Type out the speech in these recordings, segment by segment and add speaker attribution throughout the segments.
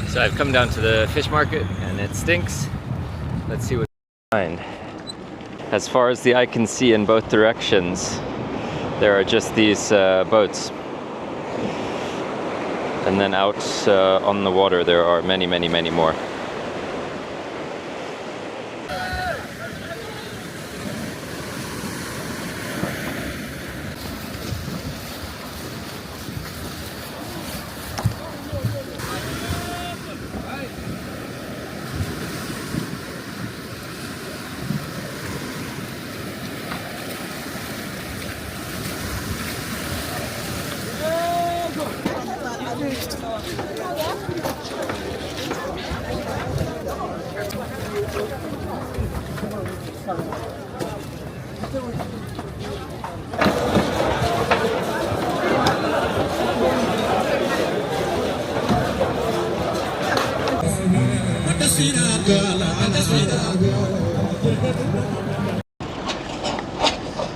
Speaker 1: So I've come down to the fish market and it stinks. Let's see what we find. As far as the eye can see in both directions, there are just these boats. And then out on the water there are many, many, many more.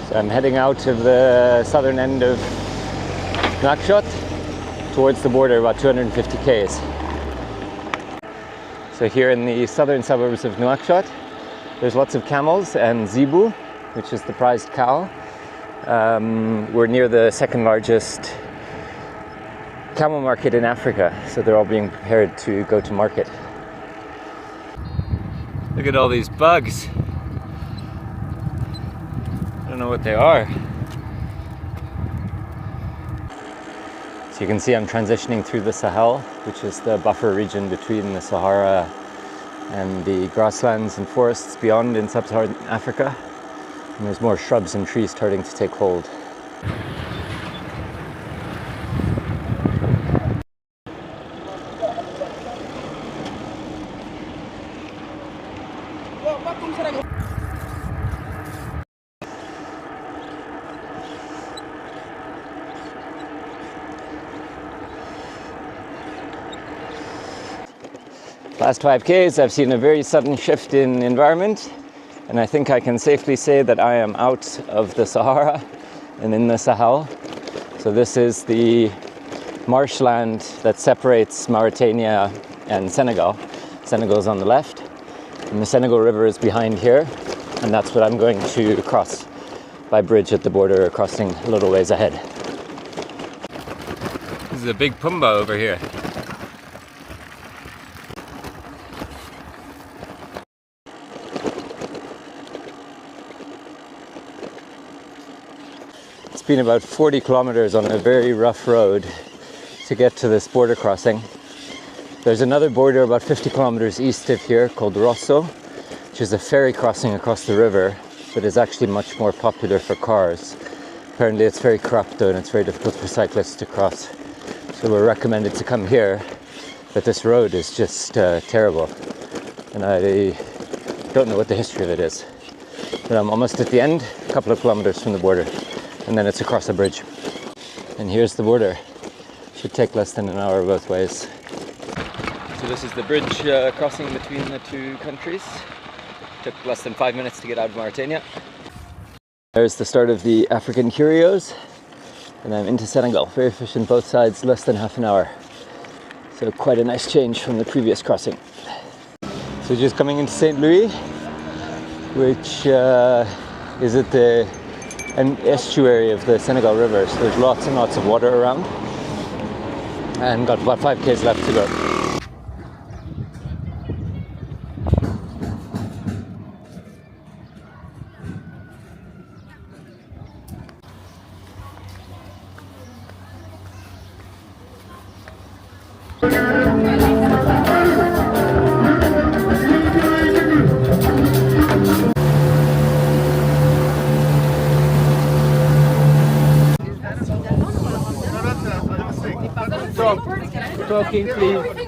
Speaker 1: So I'm heading out of the southern end of Nouakchott towards the border, about 250 k's. So here in the southern suburbs of Nouakchott, there's lots of camels and zebu, which is the prized cow. We're near the second largest camel market in Africa, so they're all being prepared to go to market. Look at all these bugs. I don't know what they are. So you can see I'm transitioning through the Sahel, which is the buffer region between the Sahara and the grasslands and forests beyond in sub-Saharan Africa. And there's more shrubs and trees starting to take hold. Last 5 Ks, I've seen a very sudden shift in environment, and I think I can safely say that I am out of the Sahara and in the Sahel. So this is the marshland that separates Mauritania and Senegal. Senegal's on the left, and the Senegal River is behind here, and that's what I'm going to cross by bridge at the border, crossing a little ways ahead. This is a big Pumba over here. It's been about 40 kilometers on a very rough road to get to this border crossing. There's another border about 50 kilometers east of here called Rosso, which is a ferry crossing across the river, but is actually much more popular for cars. Apparently it's very corrupt though, and it's very difficult for cyclists to cross. So we're recommended to come here, but this road is just terrible. And I don't know what the history of it is. But I'm almost at the end, a couple of kilometers from the border. And then it's across a bridge. And here's the border. Should take less than an hour both ways. So this is the bridge crossing between the two countries. Took less than 5 minutes to get out of Mauritania. There's the start of the African Curios. And I'm into Senegal. Very efficient both sides, less than half an hour. So quite a nice change from the previous crossing. So just coming into St. Louis, which is at an estuary of the Senegal River, so there's lots and lots of water around, and got about 5 k's left to go. Talking, please.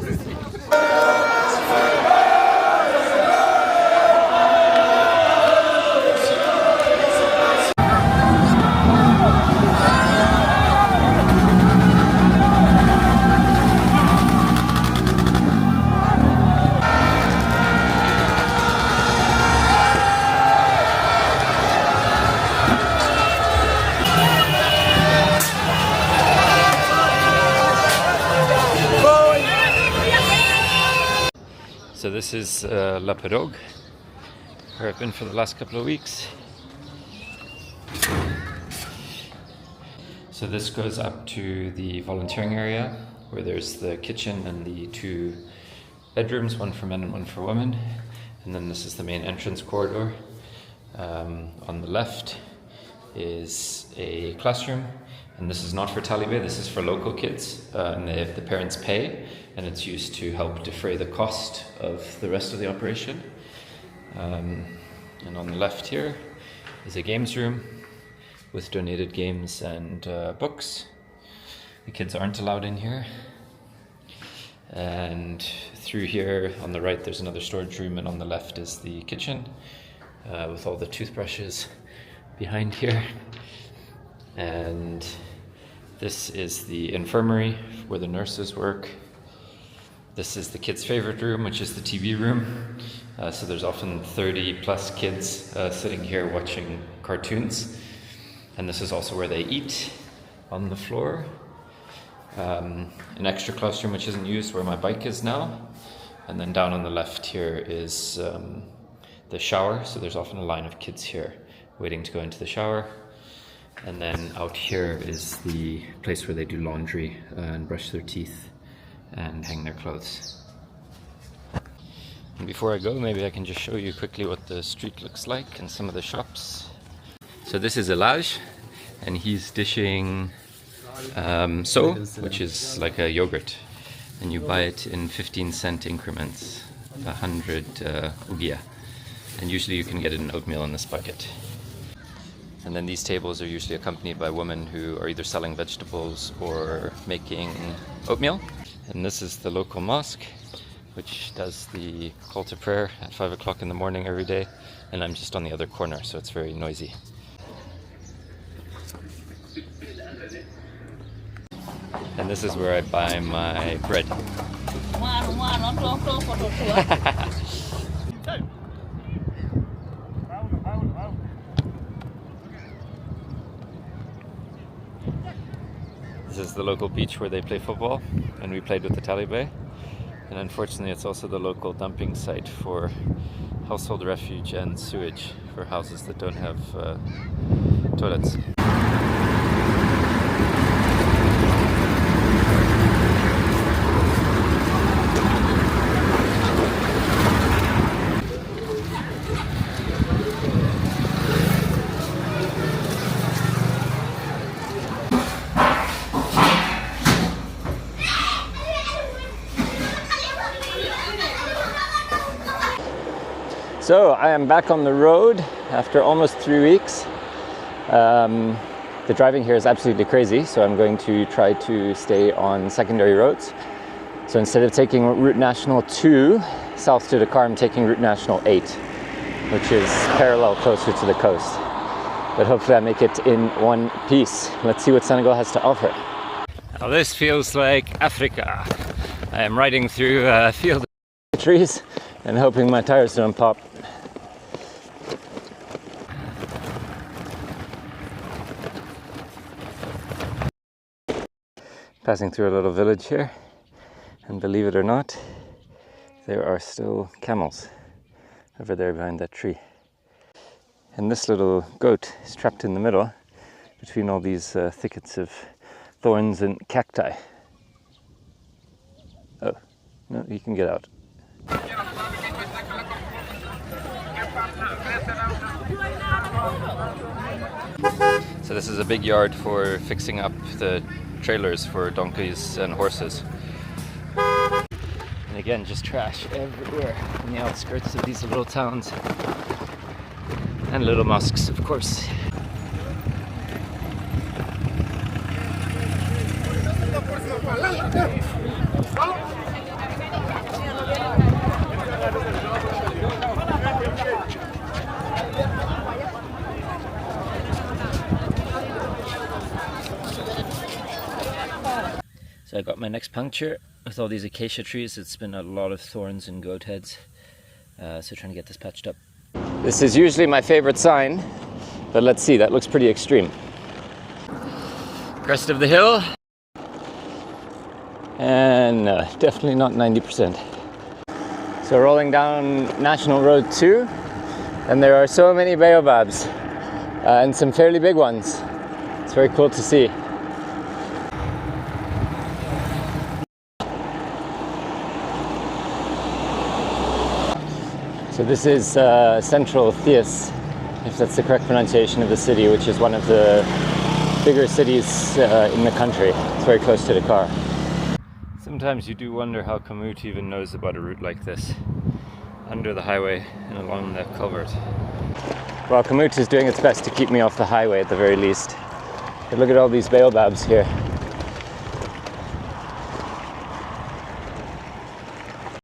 Speaker 1: So this is La Pirogue, where I've been for the last couple of weeks. So this goes up to the volunteering area, where there's the kitchen and the 2 bedrooms, one for men and one for women. And then this is the main entrance corridor. On the left is a classroom, and this is not for Talibé, this is for local kids, and the parents pay, and it's used to help defray the cost of the rest of the operation. And on the left here is a games room with donated games and books. The kids aren't allowed in here. And through here on the right there's another storage room, and on the left is the kitchen with all the toothbrushes behind here. And this is the infirmary where the nurses work. This is the kids' favorite room, which is the TV room. So there's often 30 plus kids sitting here watching cartoons. And this is also where they eat, on the floor. An extra classroom which isn't used, where my bike is now. And then down on the left here is the shower. So there's often a line of kids here waiting to go into the shower. And then out here is the place where they do laundry and brush their teeth and hang their clothes. And before I go, maybe I can just show you quickly what the street looks like and some of the shops. So this is Elage, and he's dishing so, which is like a yogurt, and you buy it in 15-cent increments, 100 ugia, and usually you can get it in oatmeal in this bucket. And then these tables are usually accompanied by women who are either selling vegetables or making oatmeal. And this is the local mosque, which does the call to prayer at 5 o'clock in the morning every day, and I'm just on the other corner, so it's very noisy. And this is where I buy my bread. This is the local beach where they play football, and we played with the Talibé. And unfortunately it's also the local dumping site for household refuge and sewage for houses that don't have toilets. So I am back on the road after almost 3 weeks. The driving here is absolutely crazy, so I'm going to try to stay on secondary roads. So instead of taking Route National 2 south to Dakar, I'm taking Route National 8, which is parallel closer to the coast. But hopefully I make it in one piece. Let's see what Senegal has to offer. Now this feels like Africa. I am riding through a field of trees and hoping my tires don't pop. Passing through a little village here, and believe it or not, there are still camels over there behind that tree. And this little goat is trapped in the middle between all these thickets of thorns and cacti. Oh, no, you can get out. So this is a big yard for fixing up the trailers for donkeys and horses. And again, just trash everywhere in the outskirts of these little towns. And little mosques, of course. So I got my next puncture with all these acacia trees. It's been a lot of thorns and goat heads. So trying to get this patched up. This is usually my favorite sign, but let's see, that looks pretty extreme. Crest of the hill. And no, definitely not 90%. So rolling down National Road 2, and there are so many baobabs, and some fairly big ones. It's very cool to see. So this is Central Thiès, if that's the correct pronunciation of the city, which is one of the bigger cities in the country. It's very close to Dakar. Sometimes you do wonder how Kamoot even knows about a route like this, under the highway and along the culvert. Well, Kamoot is doing its best to keep me off the highway at the very least. But look at all these baobabs here.